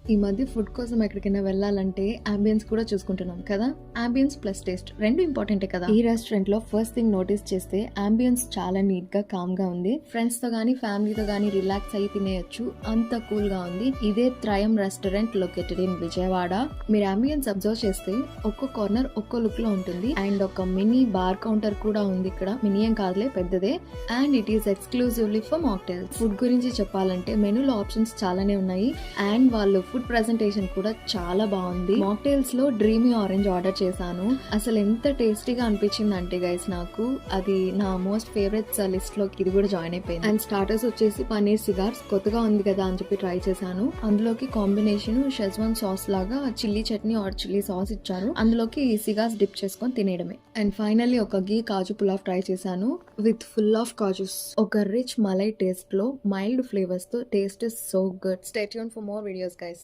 ఈ మధ్య ఫుడ్ కోసం ఎక్కడికైనా వెళ్ళాలంటే అంబియన్స్ కూడా చూసుకుంటున్నాం కదా. అంబియన్స్ ప్లస్ టేస్ట్ రెండు ఇంపార్టెంటే కదా. ఈ రెస్టారెంట్ లో ఫస్ట్ థింగ్ నోటీస్ చేస్తే అంబియన్స్ చాలా నీట్ గా కామ్ గా ఉంది. ఫ్రెండ్స్ తో గానీ ఫ్యామిలీతో గానీ రిలాక్స్ అయి తినేయచ్చు, అంత కూల్ గా ఉంది. ఇదే త్రయం రెస్టారెంట్ లొకేటెడ్ ఇన్ విజయవాడ. మీరు అంబియన్స్ అబ్జర్వ్ చేస్తే ఒక్కో కార్నర్ ఒక్కో లుక్ లో ఉంటుంది. అండ్ ఒక మినీ బార్ కౌంటర్ కూడా ఉంది ఇక్కడ. మినీ ఏం కాదులే, పెద్దదే. And it is exclusively for mocktails. Food గురించి చెప్పాలంటే మెనూలో ఆప్షన్స్ చాలానే ఉన్నాయి. అండ్ వాళ్ళు ఫుడ్ ప్రెజెంటేషన్ కూడా చాలా బాగుంది. మాక్టైల్స్ లో డ్రీమీ ఆరెంజ్ ఆర్డర్ చేశాను. అసలు ఎంత టేస్టీగా అనిపించింది అంటే గైస్, నాకు అది నా మోస్ట్ ఫేవరెట్స్ లిస్ట్ లోకి ఇది కూడా జాయిన్ అయిపోయింది. అండ్ స్టార్టర్స్ వచ్చేసి పన్నీర్ సిగార్స్, కొత్తగా ఉంది కదా అని చెప్పి ట్రై చేశాను. అందులోకి కాంబినేషన్ షెజ్వాన్ సాస్ లాగా chilli chutney or chilli sauce ఇచ్చారు. అందులోకి సిగార్స్ డిప్ చేసుకొని తినేయడమే. అండ్ ఫైనల్లీ ఒక గీ కాజు పులావ్ ట్రై చేశాను విత్ ఫుల్ ఆఫ్ కాజుస్. ఒక రిచ్ మలై టేస్ట్ లో మైల్డ్ ఫ్లేవర్స్ తో taste is so good. Stay tuned for more videos guys.